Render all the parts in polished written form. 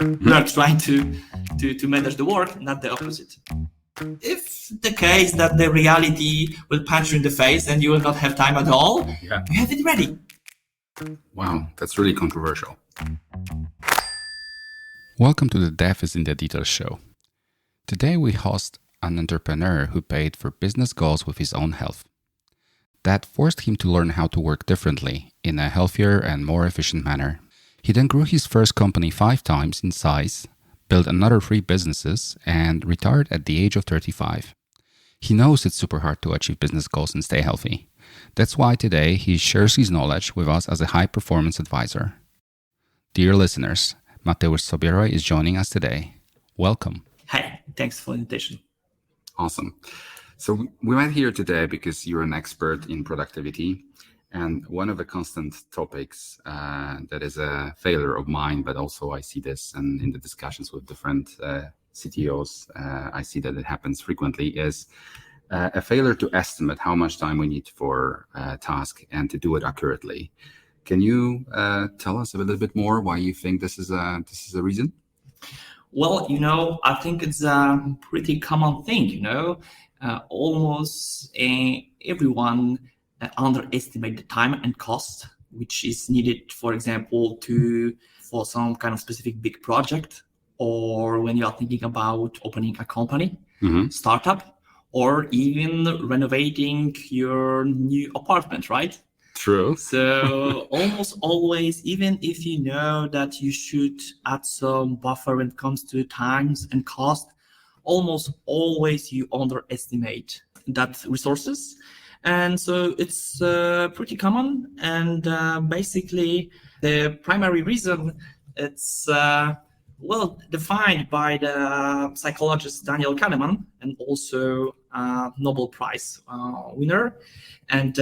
You are trying to manage the work, not the opposite. If the case that the reality will punch you in the face and you will not have time at all, you have it ready. Wow, that's really controversial. Welcome to the Dev is in the Details show. Today we host an entrepreneur who paid for business goals with his own health. That forced him to learn how to work differently in a healthier and more efficient manner. He then grew his first company 5 times in size, built another 3 businesses, and retired at the age of 35. He knows it's super hard to achieve business goals and stay healthy. That's why today he shares his knowledge with us as a high-performance advisor. Dear listeners, Mateusz Sobieraj is joining us today. Welcome. Hi, thanks for the invitation. Awesome. So we met here today because you're an expert in productivity. And one of the constant topics that is a failure of mine, but also I see this and in the discussions with different CTOs, I see that it happens frequently, is a failure to estimate how much time we need for a task and to do it accurately. Can you tell us a little bit more why you think this is a reason? Well, I think it's a pretty common thing, almost everyone underestimate the time and cost which is needed, for example, for some kind of specific big project, or when you are thinking about opening a company, startup, or even renovating your new apartment, right? True. So almost always, even if you know that you should add some buffer when it comes to times and cost, almost always you underestimate that resources. And so it's pretty common. And basically, the primary reason it's defined by the psychologist Daniel Kahneman, and also Nobel Prize winner. And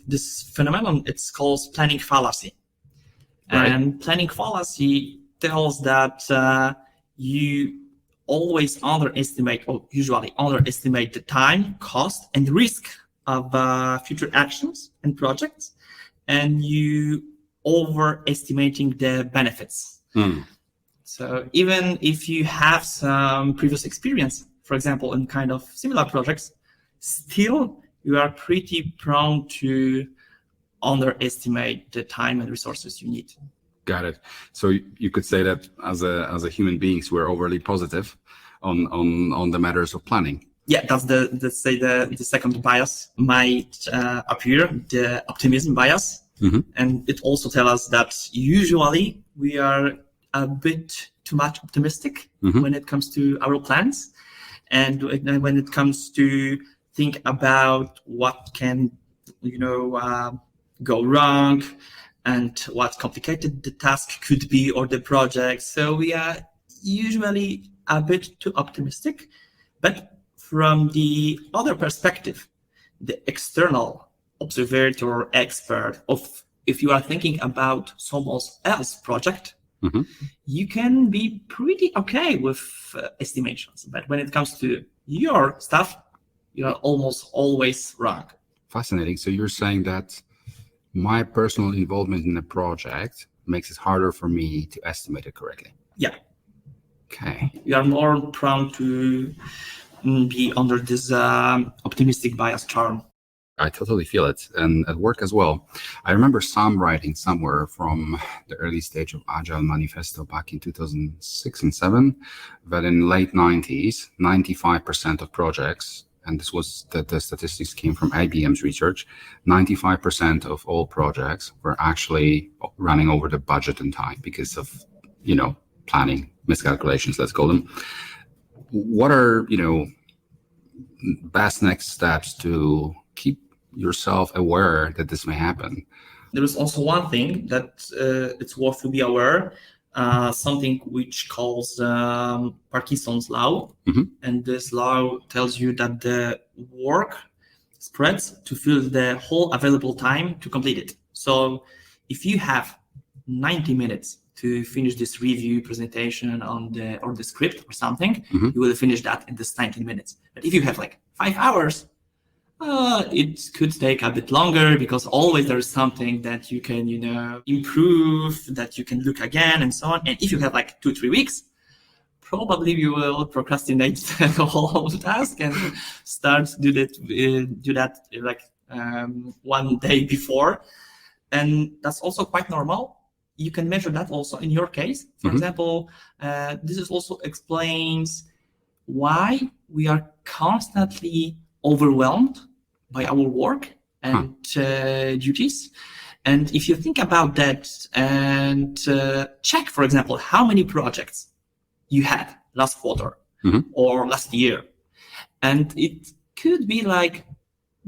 this phenomenon, it's called planning fallacy. Right. And planning fallacy tells that you always underestimate, or usually underestimate, the time, cost, and risk of future actions and projects, and you overestimating the benefits. So even if you have some previous experience, for example, in kind of similar projects, still you are pretty prone to underestimate the time and resources you need. Got it. So you could say that as a human beings, we're overly positive on the matters of planning. Yeah, that's the second bias might appear, the optimism bias. And it also tells us that usually we are a bit too much optimistic when it comes to our plans, and when it comes to think about what can go wrong and what complicated the task could be or the project. So we are usually a bit too optimistic. But from the other perspective, the external observer, expert, of if you are thinking about someone else's project, you can be pretty okay with estimations. But when it comes to your stuff, you are almost always wrong. Fascinating. So you're saying that my personal involvement in a project makes it harder for me to estimate it correctly. Yeah. Okay. You are more prone to be under this optimistic bias charm. I totally feel it, and at work as well. I remember some writing somewhere from the early stage of Agile Manifesto back in 2006 and 2007, that in late 90s, 95% of projects, and this was the statistics came from IBM's research, 95% of all projects were actually running over the budget and time because of, planning miscalculations, let's call them. What are, best next steps to keep yourself aware that this may happen? There is also one thing that it's worth to be aware, something which calls Parkinson's law. And this law tells you that the work spreads to fill the whole available time to complete it. So if you have 90 minutes to finish this review presentation or the script or something, you will finish that in this 90 minutes. But if you have like 5 hours, It could take a bit longer because always there is something that you can, improve, that you can look again and so on. And if you have like 2-3 weeks, probably you will procrastinate the whole task and start do that like one day before. And that's also quite normal. You can measure that also in your case. For example, this is also explains why we are constantly overwhelmed by our work and duties. And if you think about that and check, for example, how many projects you had last quarter or last year, and it could be like,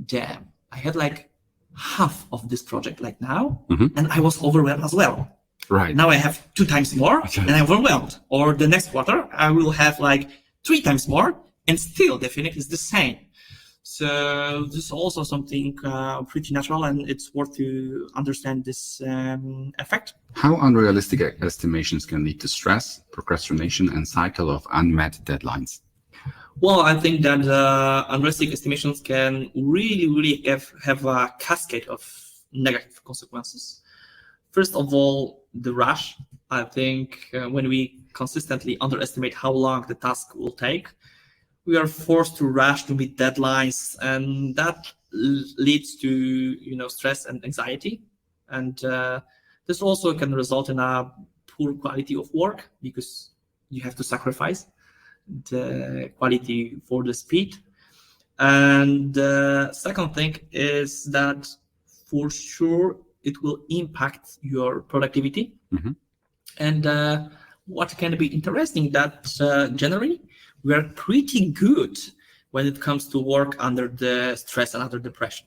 damn, I had like half of this project like now, and I was overwhelmed as well. Right. Now I have 2 times more and I'm overwhelmed. Or the next quarter, I will have like 3 times more and still the feeling is the same. So this is also something pretty natural, and it's worth to understand this effect. How unrealistic estimations can lead to stress, procrastination, and cycle of unmet deadlines? Well, I think that unrealistic estimations can really have a cascade of negative consequences. First of all, the rush. I think when we consistently underestimate how long the task will take, we are forced to rush to meet deadlines, and that leads to stress and anxiety. And this also can result in a poor quality of work because you have to sacrifice the quality for the speed. And the second thing is that for sure it will impact your productivity. And what can be interesting that generally we are pretty good when it comes to work under the stress and under the pressure.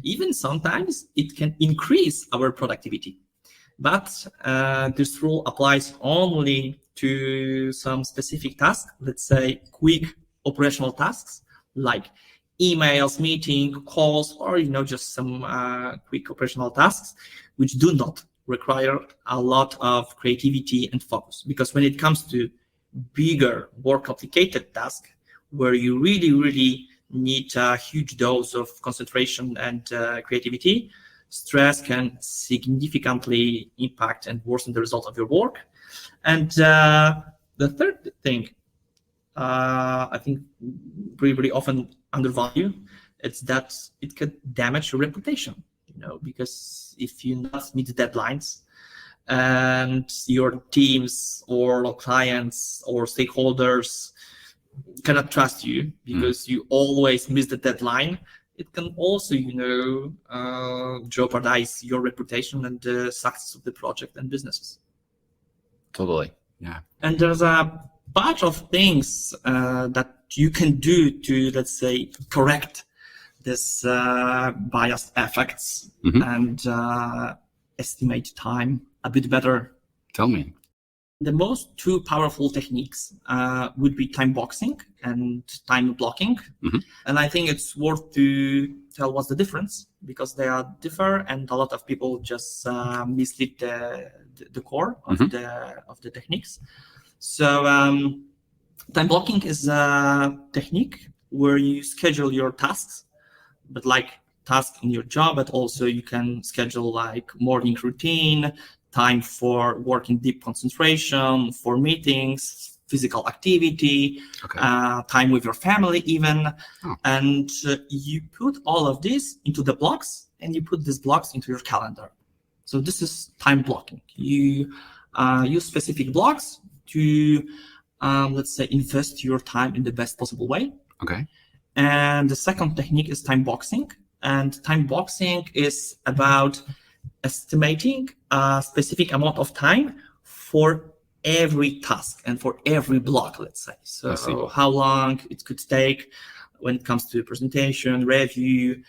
Even sometimes it can increase our productivity. But this rule applies only to some specific tasks, let's say quick operational tasks like emails, meeting, calls, or just some quick operational tasks which do not require a lot of creativity and focus. Because when it comes to bigger, more complicated tasks where you really need a huge dose of concentration and creativity, stress can significantly impact and worsen the result of your work. And the third thing, I think very often undervalued, it's that it could damage your reputation, because if you not meet deadlines and your teams or clients or stakeholders cannot trust you because you always miss the deadline, it can also, jeopardize your reputation and the success of the project and businesses. Totally. Yeah. And there's a bunch of things that you can do to, let's say, correct this biased effects and estimate time a bit better. Tell me. The most two powerful techniques would be time boxing and time blocking. And I think it's worth to tell what's the difference, because they are different and a lot of people just mislead the core of the techniques. So time blocking is a technique where you schedule your tasks, but like tasks in your job, but also you can schedule like morning routine, time for working deep concentration, for meetings, physical activity, time with your family even. And you put all of this into the blocks and you put these blocks into your calendar. So this is time blocking. You use specific blocks to, let's say, invest your time in the best possible way. And the second technique is time boxing. And time boxing is about estimating a specific amount of time for every task and for every block, let's say. So how long it could take when it comes to presentation, review,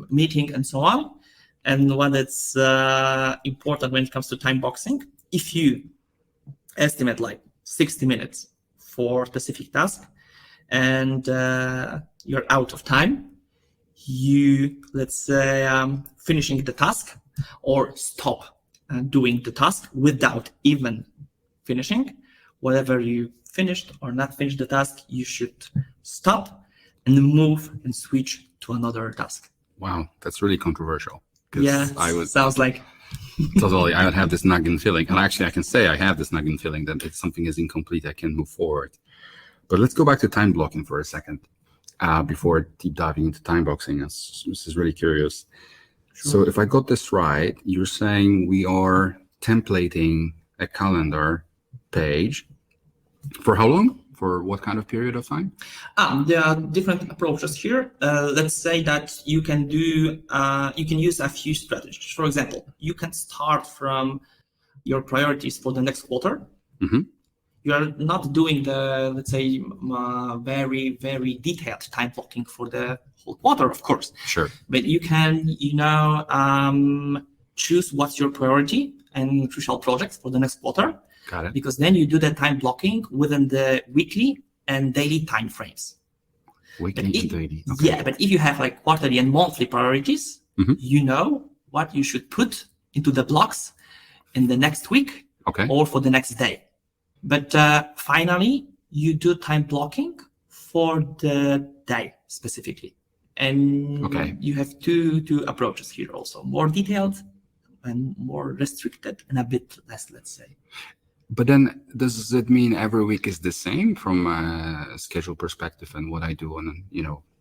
meeting, and so on. And what it's important when it comes to time boxing, if you estimate like 60 minutes for a specific task and you're out of time, you, let's say, finishing the task or stop doing the task without even finishing. Whatever you finished or not finished the task, you should stop and move and switch to another task. Wow, that's really controversial. 'Cause Yeah, sounds like. Totally, I would have this nagging feeling. And actually, I can say I have this nagging feeling that if something is incomplete, I can move forward. But let's go back to time blocking for a second before deep diving into time boxing. This is really curious. Sure. So if I got this right, you're saying we are templating a calendar page for how long? For what kind of period of time? There are different approaches here. Let's say that you can use a few strategies. For example, you can start from your priorities for the next quarter. Mm-hmm. You are not doing the, let's say, very, very detailed time blocking for the whole quarter, of course. Sure. But you can, choose what's your priority and crucial projects for the next quarter. Got it. Because then you do the time blocking within the weekly and daily time frames. Weekly and daily. Okay. Yeah, but if you have like quarterly and monthly priorities, you know what you should put into the blocks in the next week or for the next day. But finally, you do time blocking for the day specifically. And you have two approaches here also, more detailed and more restricted and a bit less, let's say. But then does it mean every week is the same from a schedule perspective and what I do on,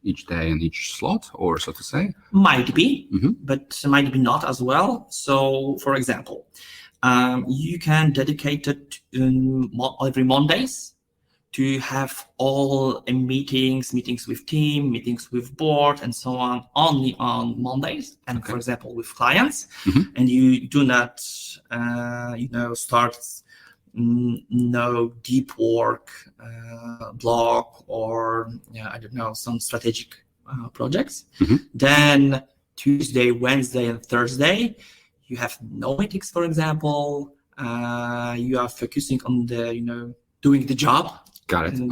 each day and each slot, or so to say? Might be, but might be not as well. So, for example, you can dedicate it every Mondays to have all meetings with team, meetings with board, and so on, only on Mondays. And for example, with clients, and you do not, start no deep work block or some strategic projects. Then Tuesday, Wednesday, and Thursday, you have no meetings, for example. You are focusing on the doing the job. Got it. And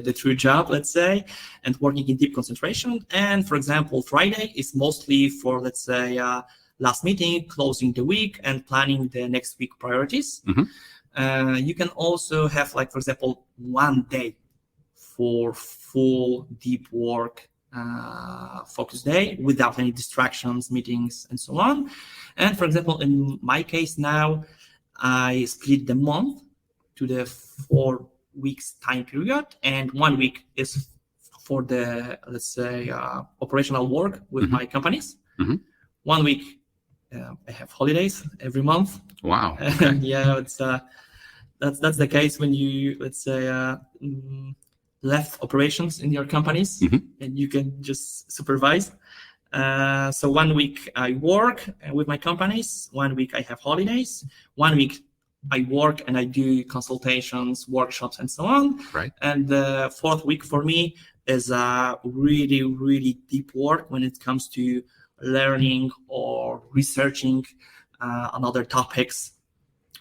the true job, let's say, and working in deep concentration. And for example, Friday is mostly for, let's say, last meeting, closing the week, and planning the next week priorities. You can also have, like, for example, one day for full deep work, focus day without any distractions, meetings, and so on. And for example, in my case now, I split the month to the 4 weeks time period, and 1 week is for the, let's say, operational work with my companies. 1 week I have holidays every month. Wow. Yeah, it's that's the case when you, let's say, left operations in your companies and you can just supervise. So 1 week I work with my companies, 1 week I have holidays, 1 week I work and I do consultations, workshops, and so on. Right. And the 4th week for me is really, really deep work when it comes to learning or researching on other topics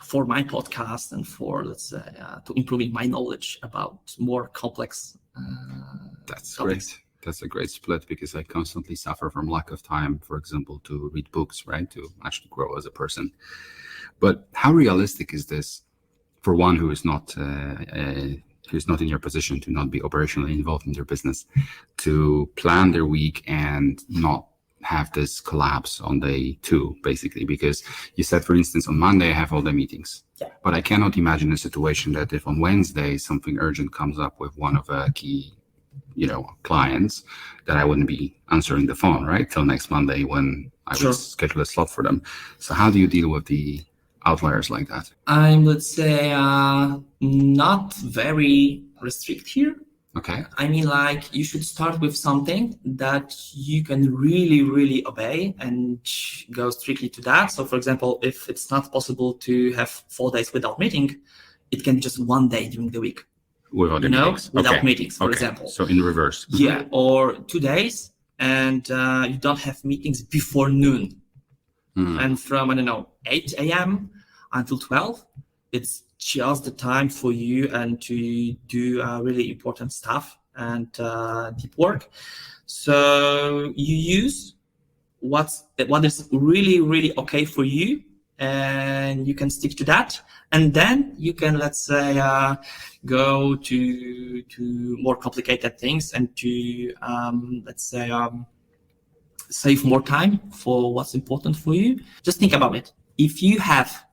for my podcast and for, let's say, to improving my knowledge about more complex That's topics. Great. That's a great split, because I constantly suffer from lack of time, for example, to read books, right? To actually grow as a person. But how realistic is this for one who is not in your position to not be operationally involved in their business, to plan their week and not have this collapse on day 2, basically? Because you said, for instance, on Monday I have all the meetings, but I cannot imagine a situation that if on Wednesday something urgent comes up with one of the key clients, that I wouldn't be answering the phone, right, till next Monday when I would schedule a slot for them. So how do you deal with the outliers like that? I'm, let's say, not very restrict here. Okay. I mean, like, you should start with something that you can really, really obey and go strictly to that. So, for example, if it's not possible to have 4 days without meeting, it can be just 1 day during the week. Without meetings. Without meetings, for example. So in reverse. Yeah, or 2 days and you don't have meetings before noon. And from, 8 a.m. until 12, it's just the time for you and to do really important stuff and deep work. So you use what is really, really okay for you and you can stick to that. And then you can, let's say, go to more complicated things and to, let's say, save more time for what's important for you. Just think about it. If you have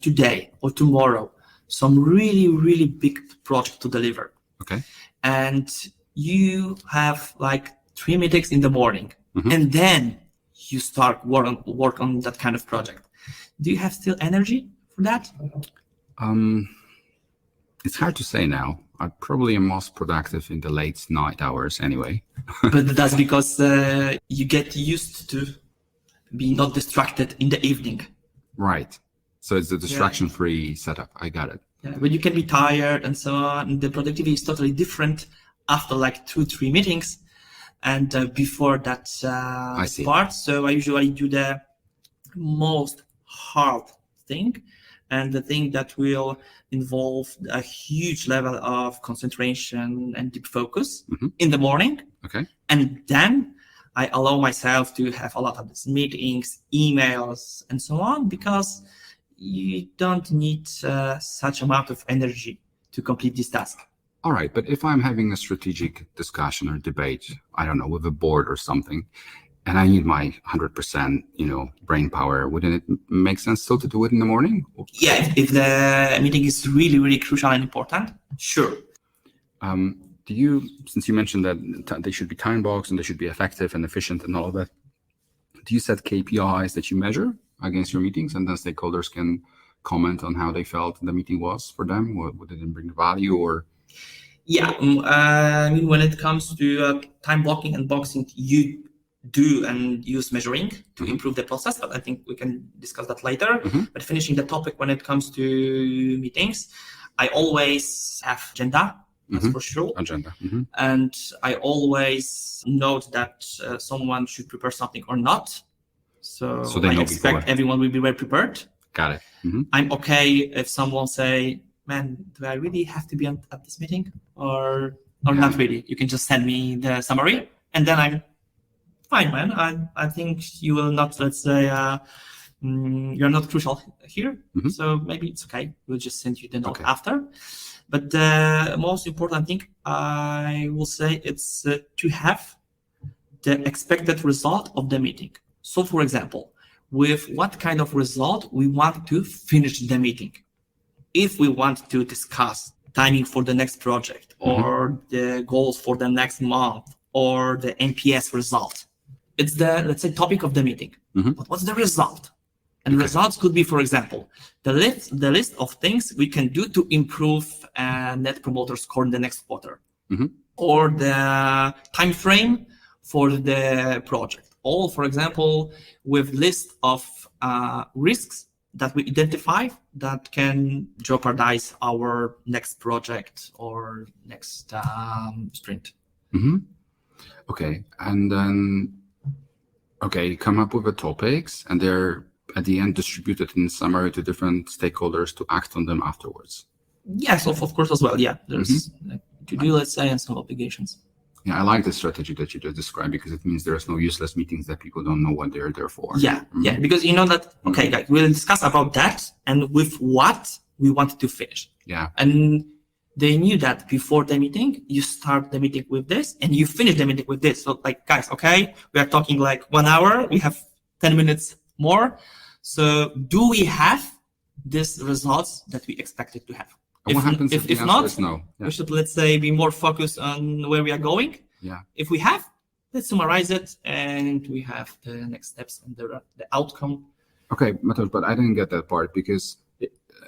today or tomorrow some really, really big project to deliver, okay, and you have like 3 meetings in the morning, and then you start work on that kind of project, do you have still energy for that? It's hard to say now. I probably am most productive in the late night hours anyway. But that's because you get used to be not distracted in the evening. Right. So it's a distraction-free setup. I got it. Yeah, but you can be tired and so on. The productivity is totally different after like 2-3 meetings and before that part. So I usually do the most hard thing, and the thing that will involve a huge level of concentration and deep focus in the morning. Okay. And then I allow myself to have a lot of these meetings, emails, and so on, because you don't need such amount of energy to complete this task. All right. But if I'm having a strategic discussion or debate, I don't know, with a board or something, and I need my 100%, brain power, wouldn't it make sense still to do it in the morning? Yeah, if the meeting is really, really crucial and important, sure. Do you, since you mentioned that they should be time boxed and they should be effective and efficient and all of that, do you set KPIs that you measure against your meetings, and then stakeholders can comment on how they felt the meeting was for them? What did it bring value or? Yeah, I mean, when it comes to time blocking and boxing, you do and use measuring to improve the process, but I think we can discuss that later. But finishing the topic, when it comes to meetings, I always have agenda, that's for sure. Agenda. And I always note that someone should prepare something or not. So I expect everyone will be well prepared. Got it. I'm okay if someone say, man, do I really have to be at this meeting or not really? You can just send me the summary, and then I'm fine, man. I think you will not, let's say, you're not crucial here. So maybe it's okay. We'll just send you the note after. But the most important thing I will say it's to have the expected result of the meeting. So for example, with what kind of result we want to finish the meeting. If we want to discuss timing for the next project or the goals for the next month or the NPS result, it's the, let's say, topic of the meeting. But what's the result? And results could be, for example, the list of things we can do to improve net promoter score in the next quarter, or the time frame for the project. Or, for example, with list of risks that we identify that can jeopardize our next project or next sprint. Okay, and then come up with the topics, and they're at the end distributed in summary to different stakeholders to act on them afterwards. Yes, of course as well. Yeah, there's to do, let's say, and some obligations. Yeah, I like the strategy that you just described, because it means there's no useless meetings that people don't know what they're there for. Yeah, yeah, because you know that, okay, guys, we'll discuss about that and with what we want to finish. Yeah. And they knew that before the meeting, you start the meeting with this and you finish the meeting with this. So like, guys, okay, we are talking like 1 hour, we have 10 minutes more. So do we have these results that we expected to have? What happens if the answer is no? We should, let's say, be more focused on where we are going. Yeah. If we have, let's summarize it, and we have the next steps and the outcome. Okay, Mateusz, but I didn't get that part, because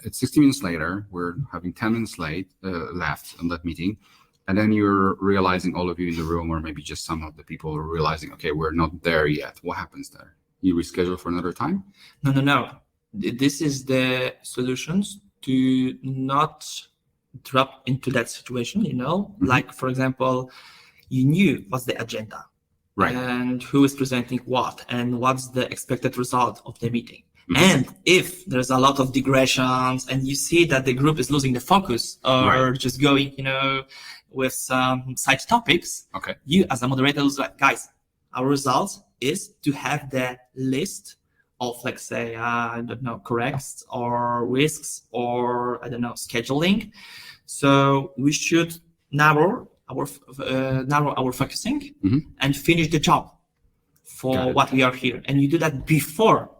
it's 60 minutes later, we're having 10 minutes left on that meeting, and then you're realizing, all of you in the room, or maybe just some of the people are realizing, okay, we're not there yet. What happens there? You reschedule for another time? No. This is the solutions to not drop into that situation, like, for example, you knew what's the agenda, right, and who is presenting what, and what's the expected result of the meeting. And if there's a lot of digressions and you see that the group is losing the focus or just going, with some side topics, you as a moderator is like, guys, our result is to have the list of, let's say, I don't know, corrects or risks or, I don't know, scheduling. So we should narrow our focusing and finish the job for what we are here. And you do that before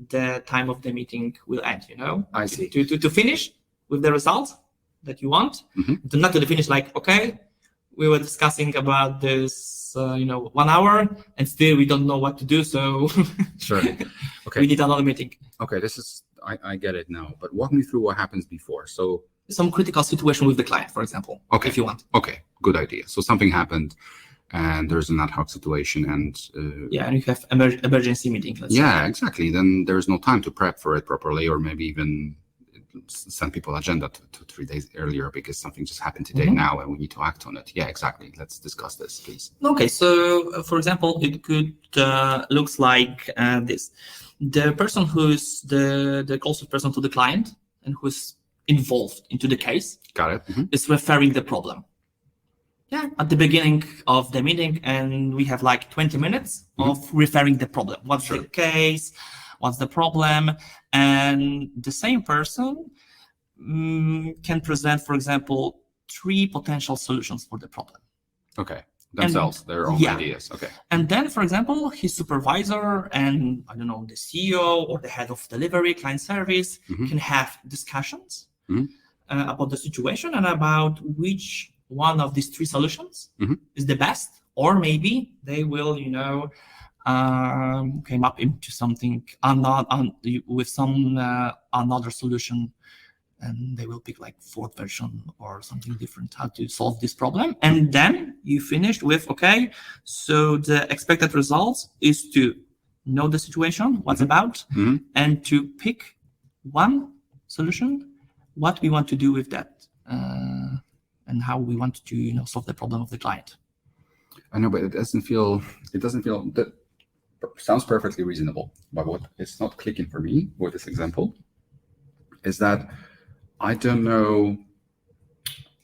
the time of the meeting will end, I see. To finish with the results that you want, not to finish like, okay, we were discussing about this, 1 hour, and still we don't know what to do. So sure. Okay. We need another meeting. Okay, I get it now. But walk me through what happens before. So some critical situation with the client, for example, if you want. Okay, good idea. So something happened, and there's an ad hoc situation, and and you have emergency meeting. Let's say. Exactly. Then there's no time to prep for it properly, or maybe even send people agenda 2-3 days earlier because something just happened today now and we need to act on it. Yeah, exactly. Let's discuss this, please. Okay, so for example, it could looks like this. The person who's the closest person to the client and who's involved into the case is referring the problem. Yeah, at the beginning of the meeting, and we have like 20 minutes of referring the problem. What's the case? What's the problem? And the same person can present, for example, 3 potential solutions for the problem. Okay, themselves, their own ideas. Okay. And then, for example, his supervisor and, I don't know, the CEO or the head of delivery, client service can have discussions about the situation and about which one of these 3 solutions is the best, or maybe they will, came up into something with some another solution, and they will pick like 4th version or something different how to solve this problem. And then you finish with, okay, so the expected results is to know the situation, what's about, and to pick one solution, what we want to do with that, and how we want to solve the problem of the client. I know, but it doesn't feel that sounds perfectly reasonable. But what is not clicking for me with this example is that I don't know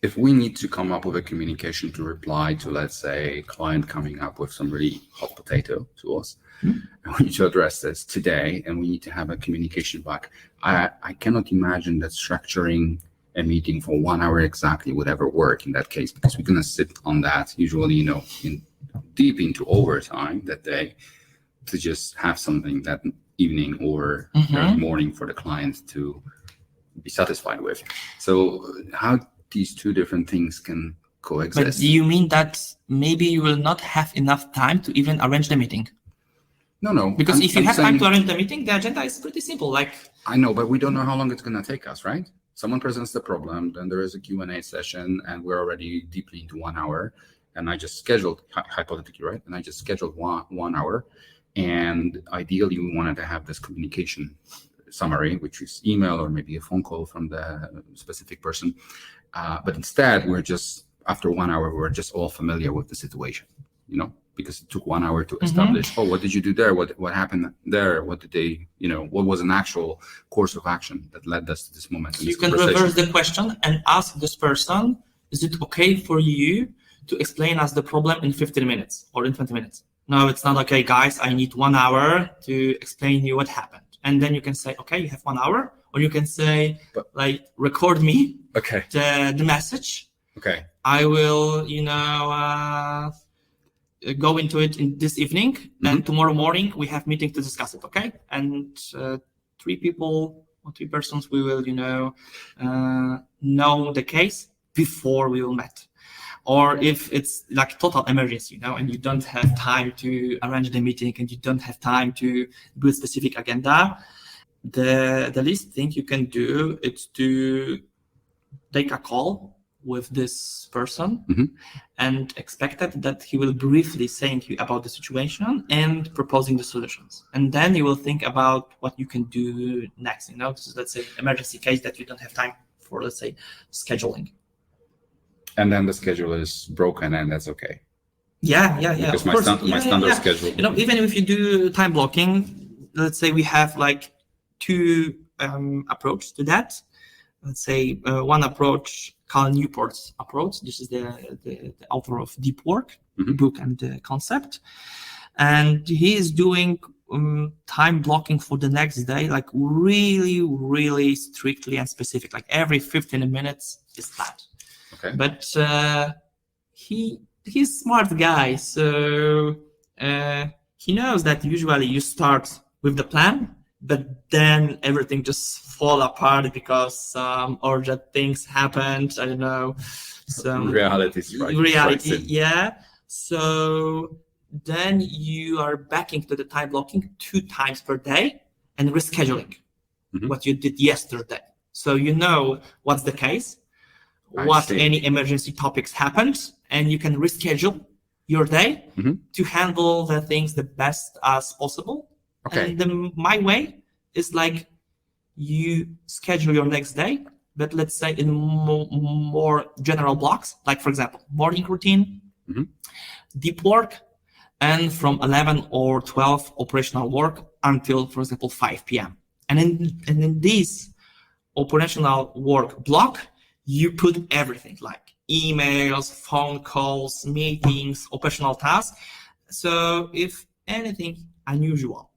if we need to come up with a communication to reply to, let's say, a client coming up with some really hot potato to us. And we need to address this today, and we need to have a communication back. I cannot imagine that structuring a meeting for 1 hour exactly would ever work in that case, because we're going to sit on that usually, deep into overtime that day to just have something that evening or morning for the client to be satisfied with. So how these 2 different things can coexist? But do you mean that maybe you will not have enough time to even arrange the meeting? No. Because if you have time to arrange the meeting, the agenda is pretty simple. Like, I know, but we don't know how long it's going to take us, right? Someone presents the problem, then there is a Q&A session, and we're already deeply into 1 hour. And I just scheduled, hypothetically, right? And I just scheduled one hour. And ideally, we wanted to have this communication summary, which is email or maybe a phone call from the specific person. But instead, we're just, after 1 hour, we're just all familiar with the situation, because it took 1 hour to establish, what did you do there? What happened there? What did they, what was an actual course of action that led us to this moment? You can reverse the question and ask this person, is it okay for you to explain us the problem in 15 minutes or in 20 minutes? No, it's not okay, guys. I need 1 hour to explain you what happened. And then you can say, okay, you have 1 hour, or you can say, record me the message. Okay. I will, go into it in this evening, and tomorrow morning we have meeting to discuss it. Okay. And 3 people or 3 persons, we will, know the case before we will meet. Or if it's like total emergency, and you don't have time to arrange the meeting and you don't have time to build specific agenda, the least thing you can do is to take a call with this person and expect that he will briefly saying you about the situation and proposing the solutions. And then you will think about what you can do next. This is, let's say, emergency case that you don't have time for, let's say, scheduling. And then the schedule is broken, and that's okay. Yeah. Because my standard schedule. Even if you do time blocking, let's say we have like 2 approaches to that. Let's say one approach, Cal Newport's approach. This is the author of Deep Work, the book and the concept. And he is doing time blocking for the next day, like really, really strictly and specific, like every 15 minutes is that. Okay. But he's smart guy, so he knows that usually you start with the plan, but then everything just fall apart because some urgent things happened. I don't know. Some reality, yeah. So then you are backing to the time blocking 2 times per day and rescheduling what you did yesterday. So you know what's the case, what any emergency topics happened, and you can reschedule your day to handle the things the best as possible. Okay. And my way is like you schedule your next day, but let's say in more general blocks, like for example, morning routine, deep work, and from 11 or 12 operational work until, for example, 5 p.m. And in this operational work block, you put everything like emails, phone calls, meetings, operational tasks. So if anything unusual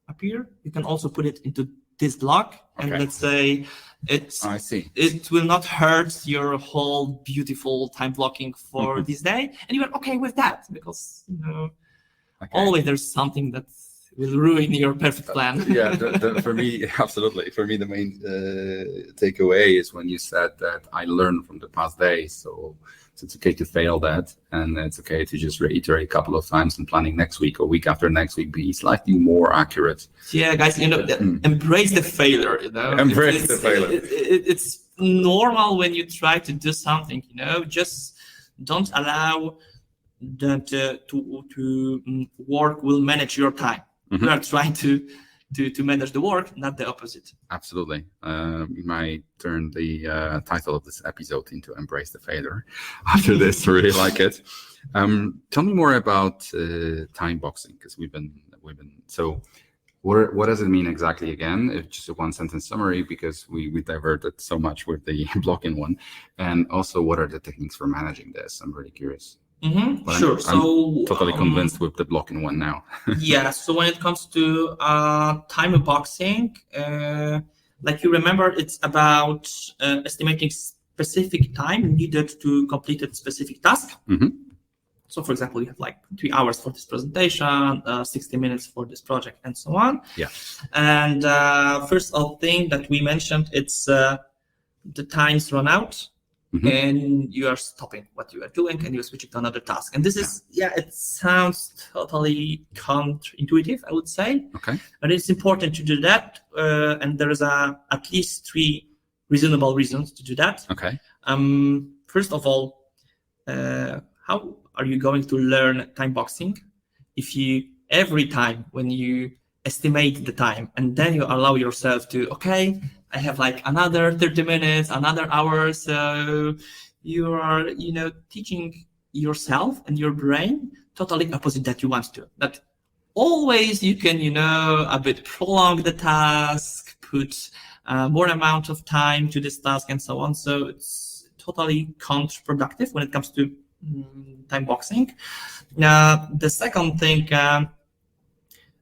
appear, you can also put it into this block, and let's say it will not hurt your whole beautiful time blocking for this day, and you're okay with that because always there's something that will ruin your perfect plan. For me, absolutely. For me, the main takeaway is when you said that I learned from the past days. So it's okay to fail that, and it's okay to just reiterate a couple of times and planning next week or week after next week be slightly more accurate. Yeah, guys, embrace the failure. Embrace the failure. It's normal when you try to do something. Just don't allow that to work will manage your time. We are trying to manage the work, not the opposite. Absolutely. We might turn the title of this episode into Embrace the Failure after this. I really like it. Tell me more about time boxing, because we've been so what does it mean exactly again? It's just a one sentence summary, because we diverted so much with the blocking one. And also, what are the techniques for managing this? I'm really curious. Sure. I'm totally convinced with the blocking one now. Yeah. So when it comes to time boxing, like you remember, it's about estimating specific time needed to complete a specific task. So, for example, you have like 3 hours for this presentation, 60 minutes for this project, and so on. Yeah. And first thing that we mentioned, it's the times run out. And you are stopping what you are doing and you're switching to another task. And this is, it sounds totally counterintuitive, I would say. Okay. But it's important to do that. And there is at least 3 reasonable reasons to do that. Okay. First of all, how are you going to learn time boxing if you, every time when you estimate the time and then you allow yourself to, I have like another 30 minutes, another hour. So you are, teaching yourself and your brain totally opposite that you want to. That always you can, a bit prolong the task, put more amount of time to this task and so on. So it's totally counterproductive when it comes to time boxing. The second thing, the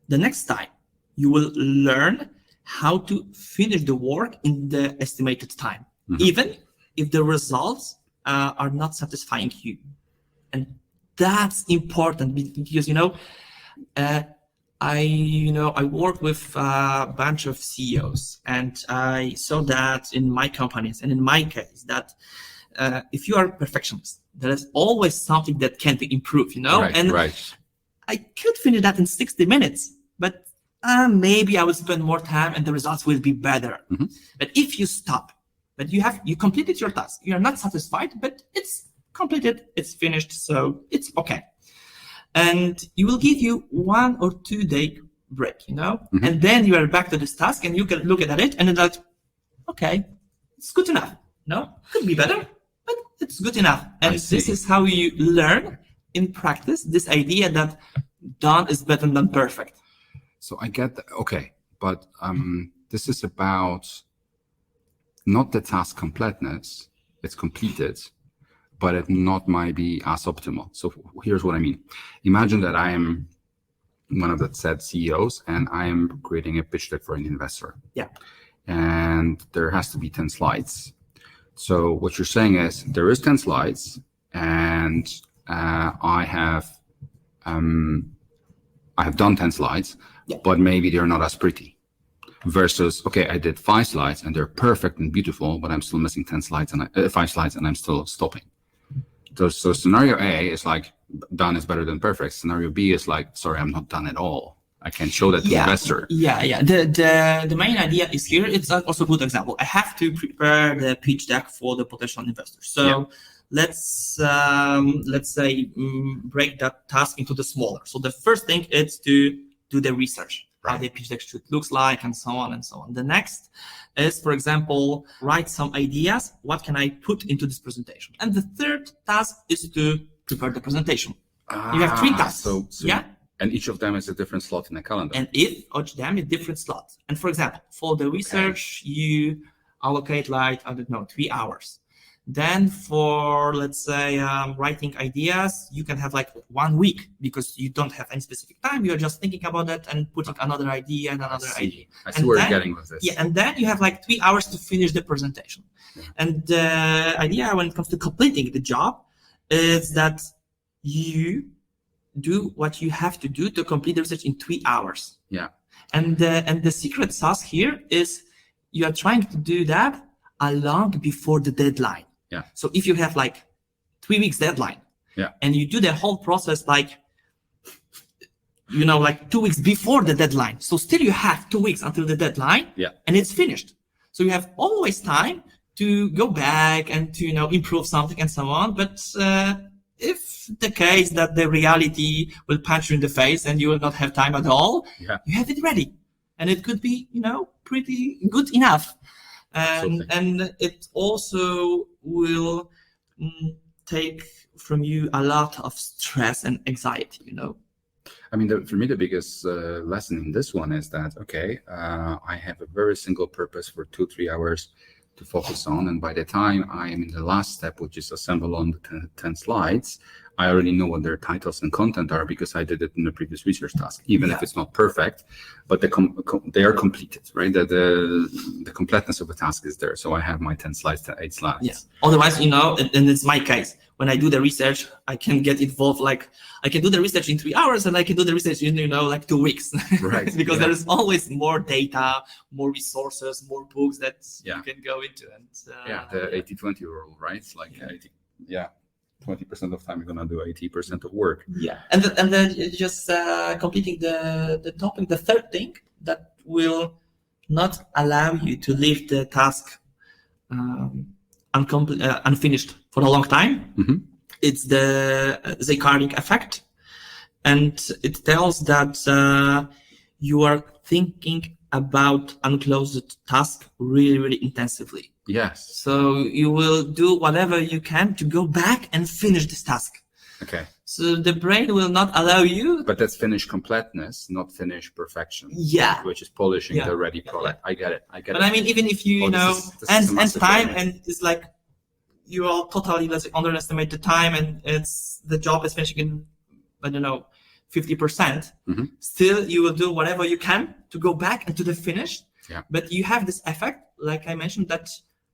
next time you will learn how to finish the work in the estimated time, even if the results are not satisfying you. And that's important because, I work with a bunch of CEOs, and I saw that in my companies and in my case that if you are a perfectionist, there is always something that can be improved, Right. I could finish that in 60 minutes, but maybe I will spend more time and the results will be better. But if you stop, but you completed your task, you are not satisfied, but it's completed, it's finished, so it's okay. And you will give you 1 or 2 day break, and then you are back to this task and you can look at it and then like, okay, it's good enough. No, could be better, but it's good enough. And this is how you learn in practice this idea that done is better than perfect. So I get that. Okay. But this is about not the task completeness. It's completed, but it not might be as optimal. So here's what I mean. Imagine that I am one of the said CEOs, and I am creating a pitch deck for an investor. Yeah. And there has to be 10 slides. So what you're saying is there is 10 slides, and I have done 10 slides, but maybe they're not as pretty. Versus, okay, I did 5 slides and they're perfect and beautiful, but I'm still missing 5 slides and I'm still stopping. So scenario A is like done is better than perfect. Scenario B is like, sorry, I'm not done at all. I can show that to the investor. Yeah. The main idea is here. It's also a good example. I have to prepare the pitch deck for the potential investor. So let's say break that task into the smaller. So the first thing is to do the research, how the pitch deck should look like, and so on and so on. The next is, for example, write some ideas. What can I put into this presentation? And the third task is to prepare the presentation. You have 3 tasks. And each of them is a different slot in the calendar. And each of them is different slots. And for example, for the research, you allocate 3 hours. Then for, let's say, writing ideas, you can have 1 week because you don't have any specific time. You're just thinking about that and putting another idea and another idea. I see where you're getting with this. Yeah, and then you have 3 hours to finish the presentation. Yeah. And the idea when it comes to completing the job is that you do what you have to do to complete the research in 3 hours. Yeah. And the secret sauce here is you are trying to do that long before the deadline. Yeah. So if you have 3 weeks deadline, and you do the whole process 2 weeks before the deadline, so still you have 2 weeks until the deadline, and it's finished. So you have always time to go back and to improve something and so on. But if the case that the reality will punch you in the face and you will not have time at all, you have it ready, and it could be pretty good enough. And it also will take from you a lot of stress and anxiety, I mean, for me, the biggest lesson in this one is that, I have a very single purpose for 2-3 hours to focus on. And by the time I am in the last step, which is assemble on the 10 slides, I already know what their titles and content are because I did it in the previous research task, even if it's not perfect, but they are completed, right? The completeness of the task is there. So I have my 10 slides to 8 slides. Yeah. Otherwise, and it's my case. When I do the research, I can get involved. I can do the research in 3 hours, and I can do the research in 2 weeks, right? Because there is always more data, more resources, more books that you can go into. And the 80-20 rule, right? It's 20% of time you're gonna do 80% of work. Yeah, and then just completing the topic. The third thing that will not allow you to leave the task unfinished for a long time. Mm-hmm. It's the Zeigarnik effect, and it tells that you are thinking about unclosed task really, really intensively. Yes. So you will do whatever you can to go back and finish this task. Okay. So the brain will not allow you. But that's finished completeness, not finished perfection. Yeah. Which is polishing the ready product. Yeah. I get it. But I mean, even if you this is time, and it's you all totally underestimate the time, and the job is finishing in 50%. Mm-hmm. Still, you will do whatever you can to go back and to the finish. Yeah. But you have this effect, like I mentioned, that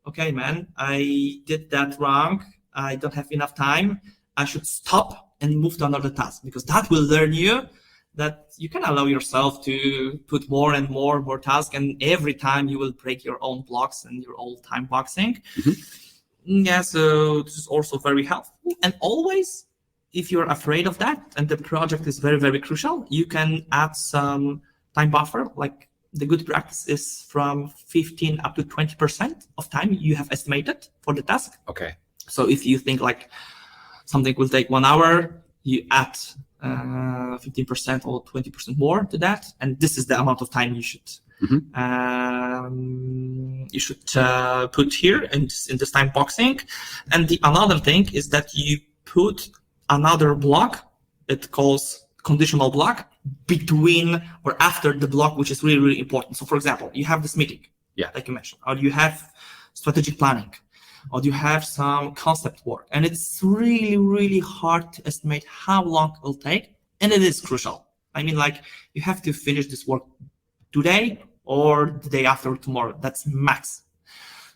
okay, man, I did that wrong. I don't have enough time. I should stop and move to another task, because that will learn you that you can allow yourself to put more and more tasks, and every time you will break your own blocks and your own time boxing. Mm-hmm. Yeah, so this is also very helpful. And always, if you're afraid of that and the project is very, very crucial, you can add some time buffer. Like the good practice is from 15 up to 20% of time you have estimated for the task. Okay. So if you think something will take 1 hour, you add 15% or 20% more to that, and this is the amount of time you should put here in this time boxing. And the another thing is that you put another block, it calls conditional block, between or after the block, which is really, really important. So for example, you have this meeting, like you mentioned, or you have strategic planning, or you have some concept work, and it's really, really hard to estimate how long it'll take, and it is crucial. I mean, like, you have to finish this work today or the day after tomorrow. That's max.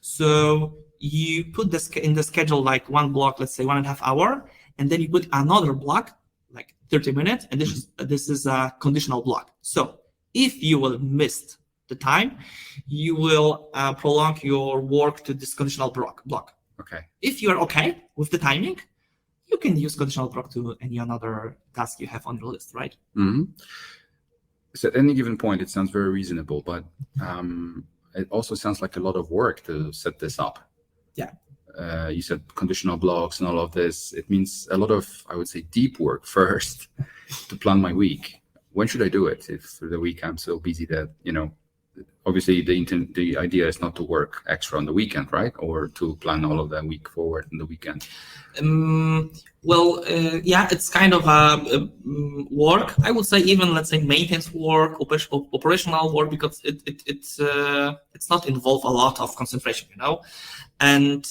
So you put in the schedule like one block, let's say 1.5 hours, and then you put another block like 30 minutes, and this is a conditional block. So if you will miss the time, you will prolong your work to this conditional block. Okay. If you are okay with the timing, you can use conditional block to any another task you have on your list, right? Mm-hmm. So at any given point, it sounds very reasonable, but it also sounds like a lot of work to set this up. Yeah. You said conditional blocks and all of this. It means a lot of, I would say, deep work first to plan my week. When should I do it? If for the week I'm so busy that, obviously the idea is not to work extra on the weekend, right? Or to plan all of that week forward in the weekend. It's kind of work. I would say even, let's say, maintenance work, operational work, because it's not involve a lot of concentration, and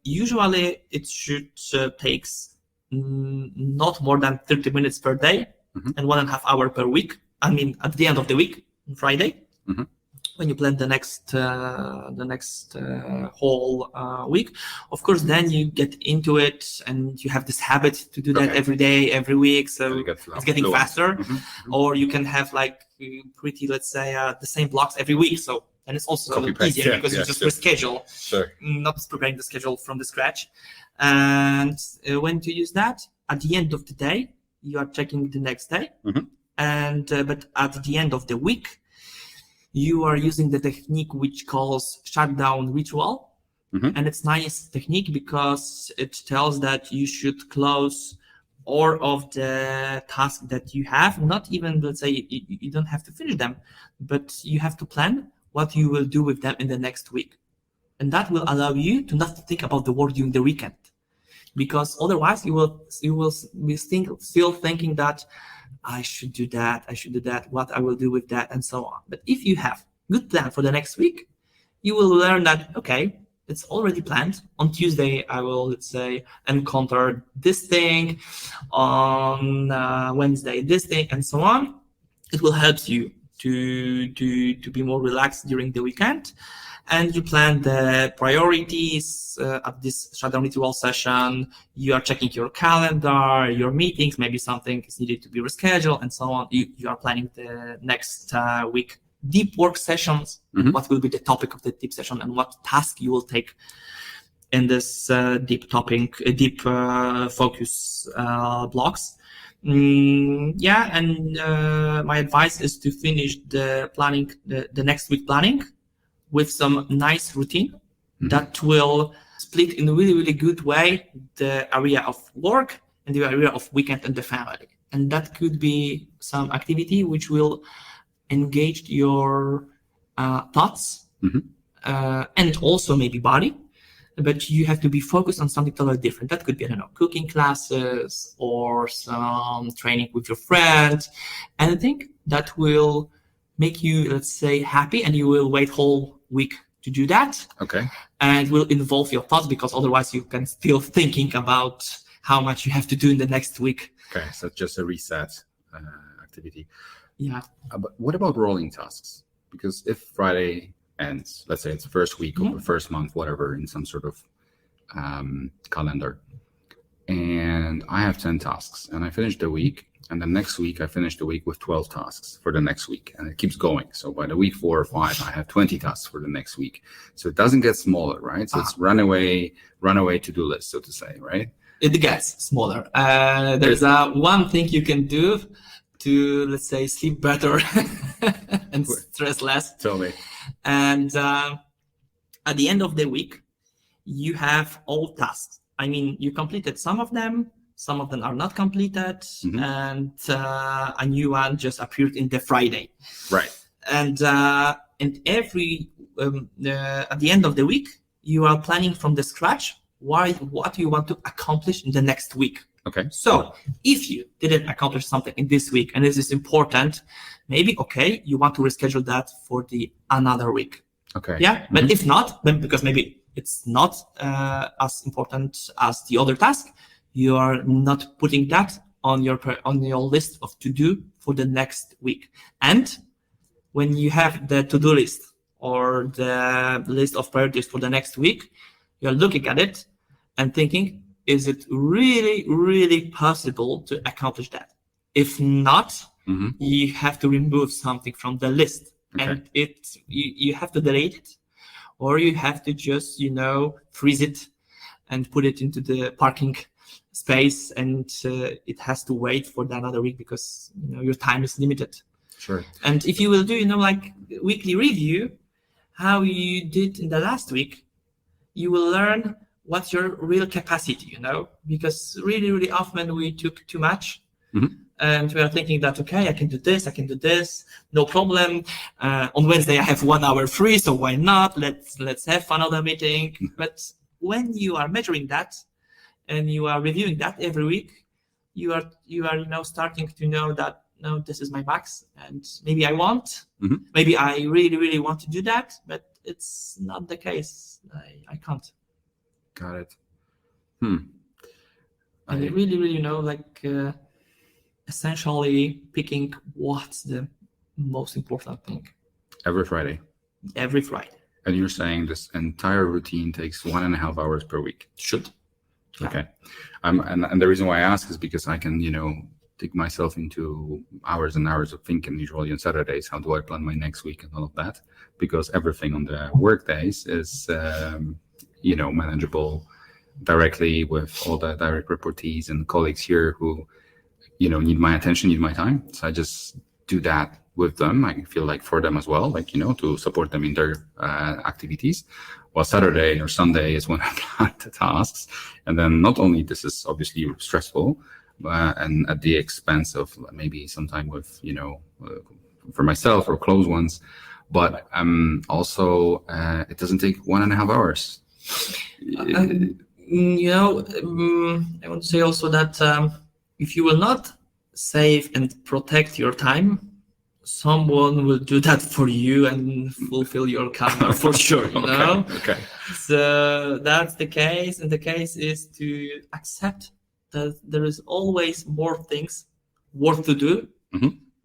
usually it should takes not more than 30 minutes per day, and 1.5 hours per week. I mean, at the end of the week, on Friday, when you plan the next whole week. Of course, then you get into it and you have this habit to do that every day, every week. So it's getting faster. Or you can have like pretty, let's say, the same blocks every week. So, and it's also easier because you just reschedule, not preparing the schedule from the scratch. And when to use that, at the end of the day, you are checking the next day. And but at the end of the week, you are using the technique which calls shutdown ritual. And it's nice technique because it tells that you should close all of the tasks that you have. Not even, let's say, you don't have to finish them, but you have to plan what you will do with them in the next week. And that will allow you to not think about the work during the weekend, because otherwise you will be still thinking that I should do that, what I will do with that, and so on. But if you have good plan for the next week, you will learn that, okay, it's already planned. On Tuesday, I will, let's say, encounter this thing. On Wednesday, this thing, and so on. It will help you to be more relaxed during the weekend. And you plan the priorities at this shutdown ritual session. You are checking your calendar, your meetings, maybe something is needed to be rescheduled, and so on. You are planning the next week deep work sessions. What will be the topic of the deep session and what task you will take in this deep focus blocks. My advice is to finish the planning, the next week planning, with some nice routine that will split in a really, really good way the area of work and the area of weekend and the family. And that could be some activity which will engage your thoughts and also maybe body, but you have to be focused on something totally different. That could be, I don't know, cooking classes or some training with your friends, anything that will make you, let's say, happy, and you will wait whole week to do that. And will involve your thoughts, because otherwise you can still thinking about how much you have to do in the next week. So just a reset activity. But what about rolling tasks? Because if Friday ends, let's say it's the first week or the first month, whatever, in some sort of calendar, and I have 10 tasks and I finish the week, and the next week I finish the week with 12 tasks for the next week, and it keeps going. So by the week 4 or 5, I have 20 tasks for the next week. So it doesn't get smaller, right? So it's runaway to-do list, so to say, right? It gets smaller. There's one thing you can do to, let's say, sleep better and stress less. Tell me. And at the end of the week, you have all tasks. I mean, you completed some of them are not completed, and a new one just appeared in the Friday. Right. And every at the end of the week, you are planning from the scratch what you want to accomplish in the next week. So if you didn't accomplish something in this week, and this is important, maybe you want to reschedule that for the another week. But if not, then because maybe it's not as important as the other task, you are not putting that on your list of to do for the next week. And when you have the to-do list or the list of priorities for the next week, you're looking at it and thinking, is it really, really possible to accomplish that? If not, you have to remove something from the list. Okay. And you have to delete it, or you have to just, freeze it and put it into the parking space, and it has to wait for another week because your time is limited. Sure. And if you will do, like weekly review, how you did in the last week, you will learn what's your real capacity, because really, really often we took too much. And we are thinking that, okay, I can do this, no problem. On Wednesday, I have 1 hour free, so why not? Let's have another meeting. But when you are measuring that and you are reviewing that every week, you are starting to know that, no, this is my max, and maybe maybe I really, really want to do that, but it's not the case. I can't. Got it. And really, really, essentially picking what's the most important thing. Every Friday. Every Friday. And you're saying this entire routine takes 1.5 hours per week? Should. Yeah. Okay. And the reason why I ask is because I can, dig myself into hours and hours of thinking, usually on Saturdays, how do I plan my next week and all of that? Because everything on the work days is, manageable directly with all the direct reportees and colleagues here who, need my attention, need my time. So I just do that with them. I feel like for them as well, to support them in their activities. While Saturday or Sunday is when I plan the tasks. And then not only this is obviously stressful, and at the expense of maybe some time with, for myself or close ones, but also it doesn't take 1.5 hours. I want to say also that if you will not save and protect your time, someone will do that for you and fulfill your calendar for sure, Okay. So that's the case, and the case is to accept that there is always more things worth to do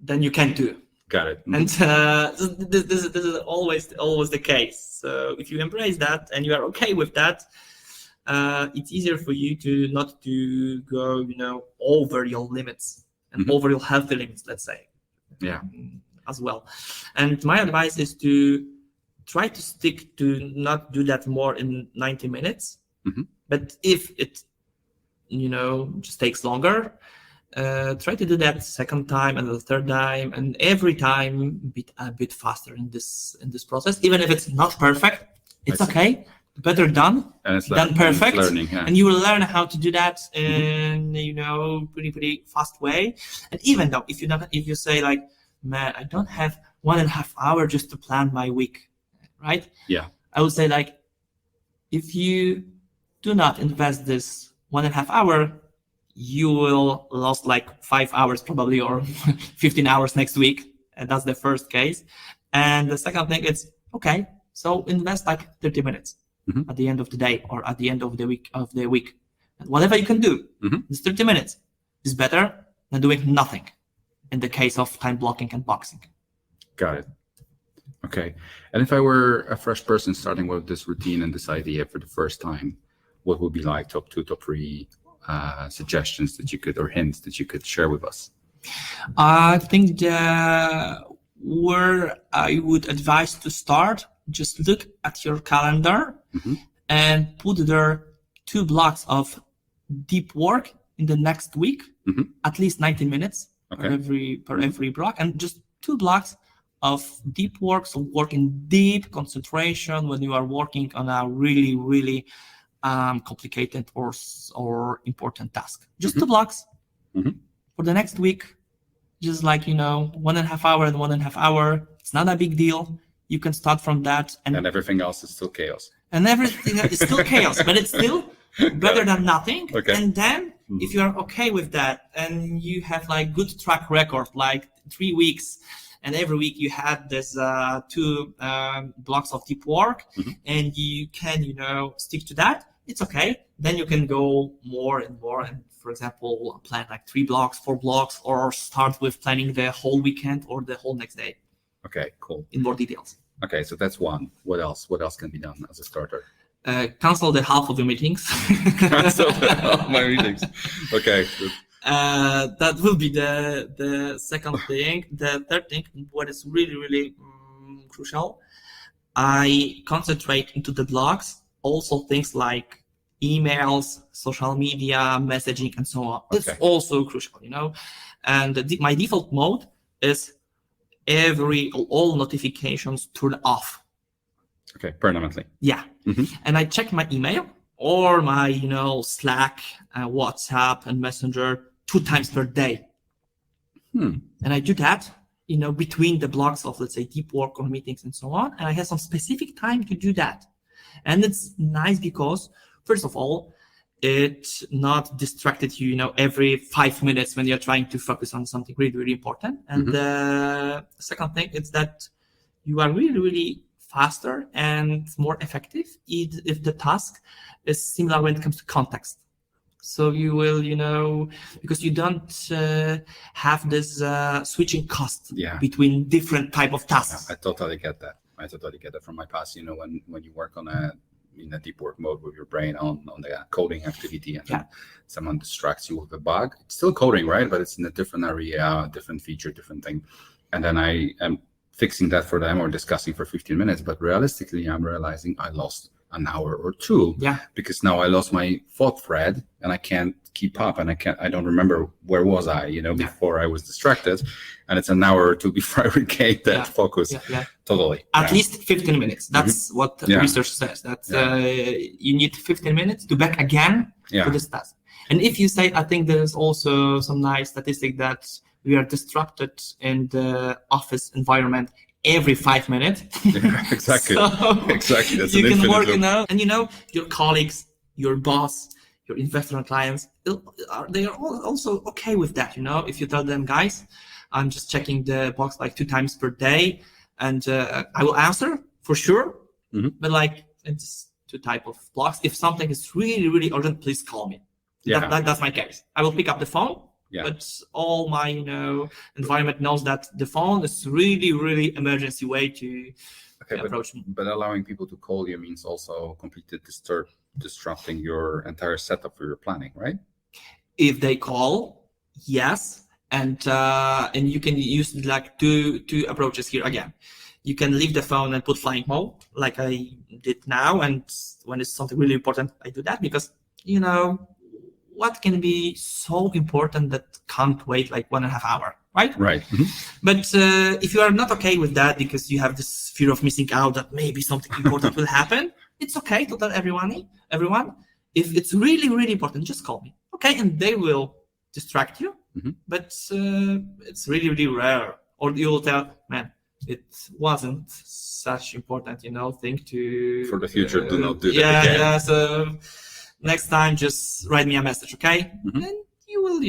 than you can do. Got it. And this is always the case. So if you embrace that and you are okay with that, it's easier for you to not to go, over your limits and over your healthy limits, let's say. Yeah. As well. And my advice is to try to stick to not do that more in 90 minutes. But if it, just takes longer, try to do that second time and the third time, and every time a bit faster in this process. Even if it's not perfect, it's okay. Better done than perfect. Learning, yeah. And you will learn how to do that in pretty fast way. And even though if you say like, man, I don't have 1.5 hours just to plan my week, right? Yeah. I would say like, if you do not invest this 1.5 hours, you will lose like 5 hours probably, or 15 hours next week. And that's the first case. And the second thing is, okay, so invest like 30 minutes at the end of the day or at the end of the week. And whatever you can do, this 30 minutes is better than doing nothing in the case of time blocking and boxing. Got it. Okay. And if I were a fresh person starting with this routine and this idea for the first time, what would be like top 2, top 3 suggestions that you could, or hints that you could share with us? I think where I would advise to start, just look at your calendar and put there 2 blocks of deep work in the next week, at least 90 minutes per every block, and just 2 blocks of deep work, so working deep concentration when you are working on a really, really complicated or important task. Just 2 blocks for the next week, just like 1.5 hour and 1.5 hour. It's not a big deal. You can start from that, and everything else is still chaos. And everything is still chaos, but it's still better than nothing. Okay. And then if you are okay with that, and you have like good track record, like 3 weeks, and every week you had this 2 blocks of deep work, and you can stick to that, it's okay. Then you can go more and more, and for example, plan like 3 blocks, 4 blocks, or start with planning the whole weekend or the whole next day. Okay, cool. In more details. Okay, so that's one. What else? What else can be done as a starter? Cancel the half of your meetings. Cancel my meetings. Okay. That will be the second thing. The third thing, what is really, really crucial, I concentrate into the blogs, also things like emails, social media, messaging, and so on. Okay. It's also crucial, And my default mode is all notifications turned off. Okay, permanently. Yeah. And I check my email or my, Slack, WhatsApp, and Messenger 2 times per day. And I do that, between the blocks of, let's say, deep work or meetings and so on. And I have some specific time to do that. And it's nice because, first of all, it not distracted you, every 5 minutes when you're trying to focus on something really, really important. And the second thing is that you are really, really faster and more effective if the task is similar when it comes to context. So you will, because you don't have this switching cost between different type of tasks. I totally get that. From my past. When you work in a deep work mode with your brain on the coding activity, and someone distracts you with a bug, it's still coding, right? But it's in a different area, different feature, different thing. And then I am fixing that for them or discussing for 15 minutes. But realistically, I'm realizing I lost an hour or 2 because now I lost my thought thread and I can't keep up, and I don't remember where was I, before I was distracted, and it's an hour or 2 before I regain that focus. Totally. At least 15 minutes. That's what research says. That you need 15 minutes to back again to this task. And if you say, I think there's also some nice statistic that we are distracted in the office environment every 5 minutes. Exactly. Exactly. That's you an can work, loop. And your colleagues, your boss, your investor and clients, they are also okay with that. If you tell them, guys, I'm just checking the box like 2 times per day, and I will answer for sure. But it's 2 type of blocks. If something is really, really urgent, please call me. That's my case. I will pick up the phone. But all my, environment knows that the phone is really, really emergency way to approach me. But allowing people to call you means also completely disrupting your entire setup for your planning, right? If they call, yes. And you can use like two approaches here again. You can leave the phone and put flying mode, like I did now. And when it's something really important, I do that because, what can be so important that can't wait like 1.5 hours, right? Right. But if you are not okay with that because you have this fear of missing out that maybe something important will happen, it's okay to tell everyone, if it's really, really important, just call me. Okay, and they will distract you, but it's really, really rare. Or you will tell, man, it wasn't such important, thing to... For the future, do not do that again. Yeah, so... Next time, just write me a message, okay? And you will,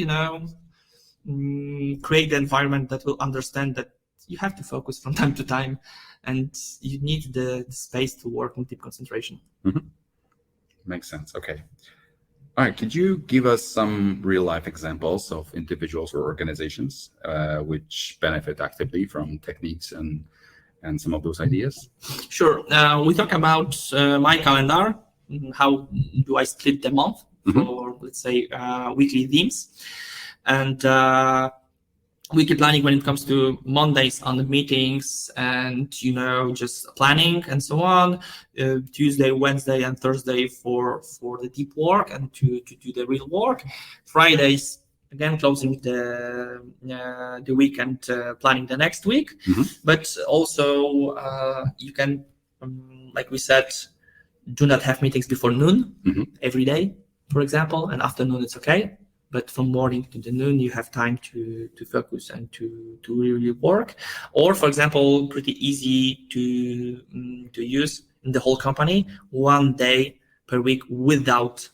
create the environment that will understand that you have to focus from time to time, and you need the space to work in deep concentration. Makes sense. Okay. All right. Could you give us some real-life examples of individuals or organizations which benefit actively from techniques and some of those ideas? Sure. We talk about my calendar. How do I split the month for, let's say, weekly themes? And weekly planning when it comes to Mondays on the meetings and, just planning and so on. Tuesday, Wednesday, and Thursday for the deep work and to do the real work. Fridays, again, closing the week and planning the next week. But also you can, like we said, do not have meetings before noon every day, for example, and afternoon it's okay. But from morning to the noon, you have time to focus and to really work. Or, for example, pretty easy to use in the whole company, 1 day per week without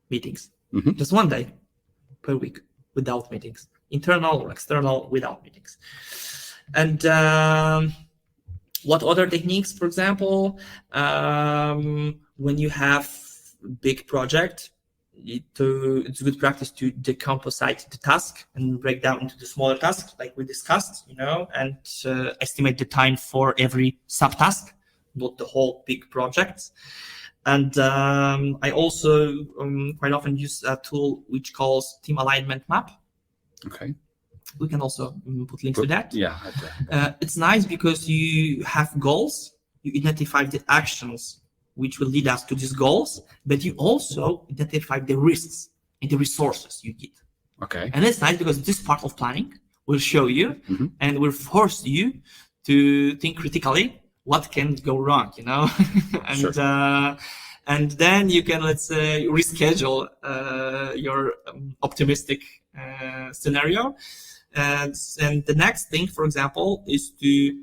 meetings. Just 1 day per week without meetings, internal or external, without meetings. And what other techniques, for example, when you have big project, it's good practice to decomposite the task and break down into the smaller tasks, like we discussed, and estimate the time for every subtask, not the whole big project. And I also quite often use a tool which calls team alignment map. Okay. We can also put links to that. Yeah. It's nice because you have goals, you identify the actions which will lead us to these goals, but you also identify the risks and the resources you need. Okay. And it's nice because this part of planning will show you and will force you to think critically what can go wrong, and Sure. And then you can, let's say, reschedule your optimistic scenario. And the next thing, for example, is to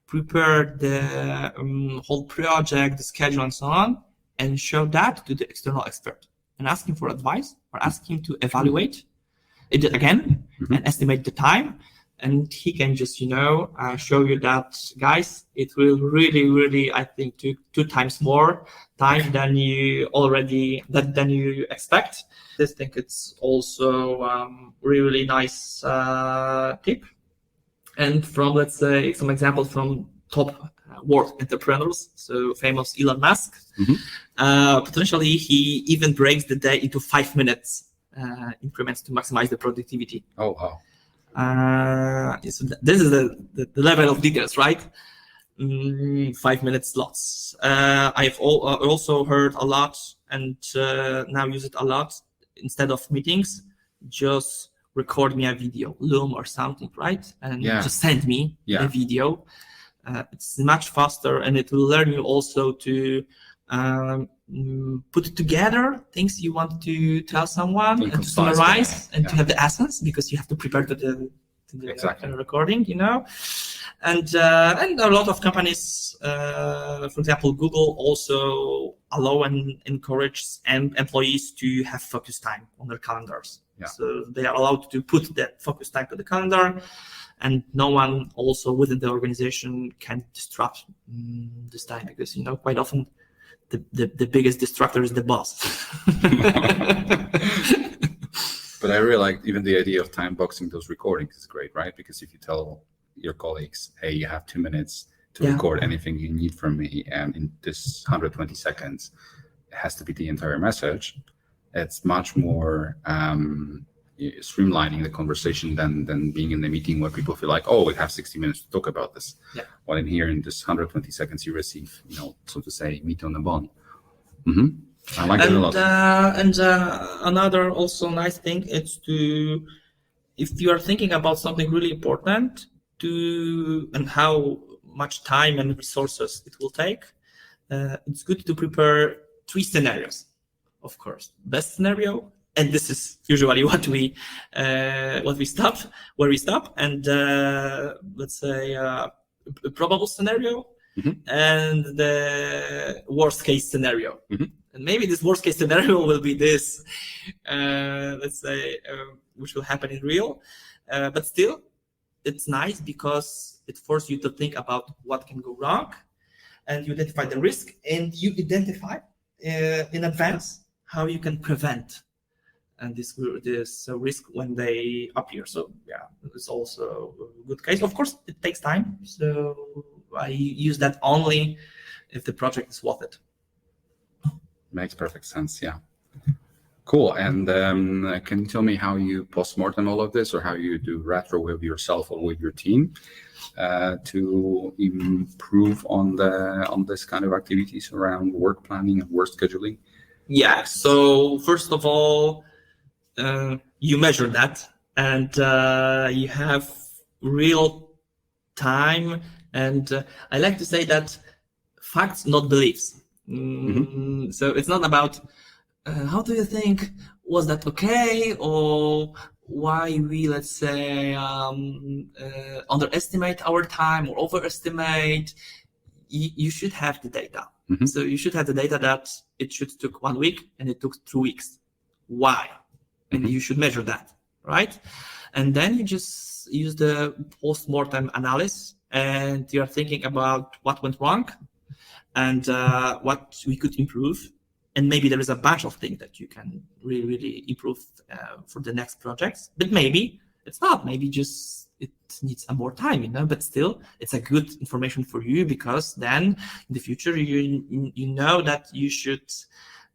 prepare the whole project, the schedule, and so on, and show that to the external expert and ask him for advice or ask him to evaluate it again and estimate the time. And he can just, show you that, guys, it will really, I think, two times more time than you expect. I think it's also really nice tip. And from, let's say, some examples from top world entrepreneurs, so famous Elon Musk, potentially he even breaks the day into 5 minutes increments to maximize the productivity. Oh, wow. So this is the level of details, right? 5 minute slots. I've also heard a lot and now use it a lot. Instead of meetings, just record me a video, Loom or something, right? And just send me a video. It's much faster, and it will learn you also to put together things you want to tell someone and to summarize and to have the essence, because you have to prepare to the recording, and a lot of companies, for example, Google also allow and encourage employees to have focus time on their calendars. So they are allowed to put that focus time to the calendar, and no one also within the organization can disrupt this time, because quite often the biggest distractor is the boss. But I really like even the idea of time boxing those recordings is great, right? Because if you tell your colleagues, hey, you have 2 minutes to record anything you need from me, and in this 120 seconds, it has to be the entire message. It's much more streamlining the conversation than being in the meeting where people feel like, oh, we have 60 minutes to talk about this. While in here, in this 120 seconds, you receive, so to say, meat on the bone. I like it a lot. And another also nice thing is to, if you are thinking about something really important, and how much time and resources it will take, it's good to prepare 3 scenarios. Of course, best scenario, and this is usually where we stop, and let's say a probable scenario, and the worst case scenario. And maybe this worst case scenario will be this, let's say, which will happen in real, but still, it's nice because it forces you to think about what can go wrong, and you identify the risk, and you identify in advance how you can prevent and this risk when they appear. So it's also a good case. Of course, it takes time, so I use that only if the project is worth it. Makes perfect sense. Yeah. Cool. And can you tell me how you postmortem all of this, or how you do retro with yourself or with your team to improve on this kind of activities around work planning and work scheduling? Yeah. So first of all, you measure that, and you have real time. And I like to say that facts, not beliefs. So it's not about how do you think, was that okay, or why we, let's say, underestimate our time or overestimate. You should have the data. So you should have the data that it should took 1 week and it took 2 weeks. Why? And you should measure that, right? And then you just use the post-mortem analysis, and you're thinking about what went wrong and what we could improve. And maybe there is a bunch of things that you can really, really improve for the next projects. But maybe it's not. Maybe just it needs some more time, But still, it's a good information for you, because then in the future you know that you should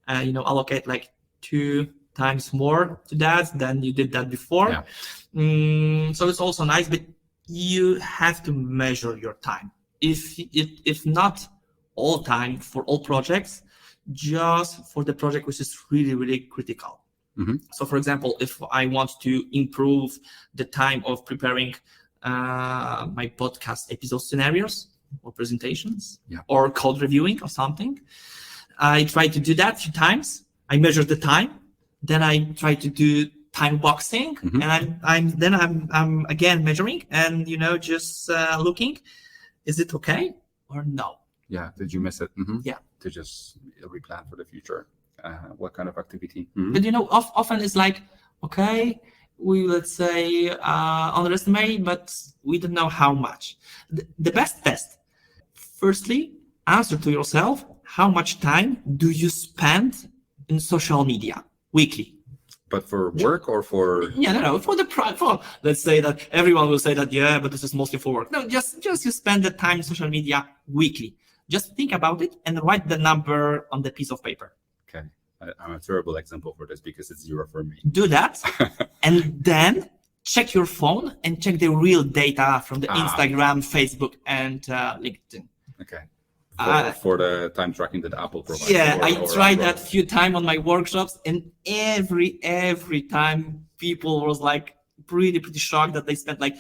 allocate like 2 times more to that than you did that before. Yeah. So it's also nice, but you have to measure your time. If not all time for all projects, just for the project which is really, really critical. Mm-hmm. So for example, if I want to improve the time of preparing my podcast episode scenarios or presentations, or code reviewing or something, I try to do that a few times. I measure the time, then I try to do timeboxing, and I'm again measuring and just looking, is it okay or no? Yeah. Did you miss it? Yeah. To just replan for the future. What kind of activity? But often it's like, okay, we let's say underestimate, but we don't know how much. The best test. Firstly, answer to yourself: how much time do you spend in social media weekly? But for work or for? Yeah, no. For let's say that everyone will say that, yeah, but this is mostly for work. No, just you spend the time in social media weekly. Just think about it and write the number on the piece of paper. Okay. I'm a terrible example for this because it's 0 for me. Do that, and then check your phone and check the real data from the Instagram, Facebook, and LinkedIn. Okay. For the time tracking that Apple provides. Yeah, I tried that few times on my workshops, and every time people was like pretty shocked that they spent like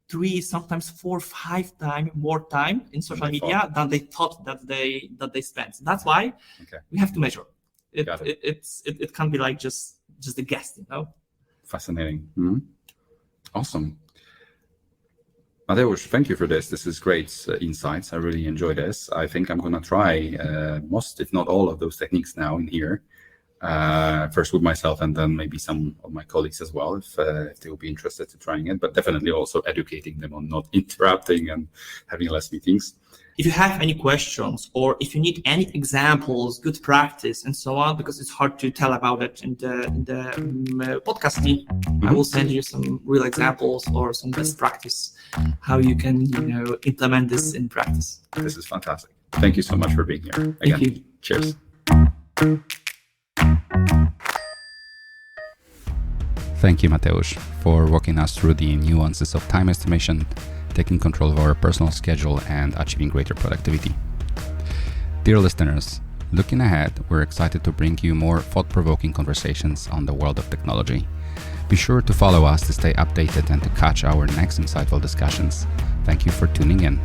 3, sometimes 4, 5 times more time in social media than they thought that they spent. That's why we have to measure. It can't be like just a guess, Fascinating. Mm-hmm. Awesome. Mateusz, thank you for this. This is great insights. I really enjoy this. I think I'm going to try most, if not all, of those techniques now in here. First with myself, and then maybe some of my colleagues as well, if they will be interested in trying it. But definitely also educating them on not interrupting and having less meetings. If you have any questions, or if you need any examples, good practice, and so on, because it's hard to tell about it in the podcasting, I will send you some real examples or some best practice, how you can implement this in practice. This is fantastic. Thank you so much for being here. Again, thank you. Cheers. Thank you, Mateusz, for walking us through the nuances of time estimation, taking control of our personal schedule, and achieving greater productivity. Dear listeners, looking ahead, we're excited to bring you more thought-provoking conversations on the world of technology. Be sure to follow us to stay updated and to catch our next insightful discussions. Thank you for tuning in.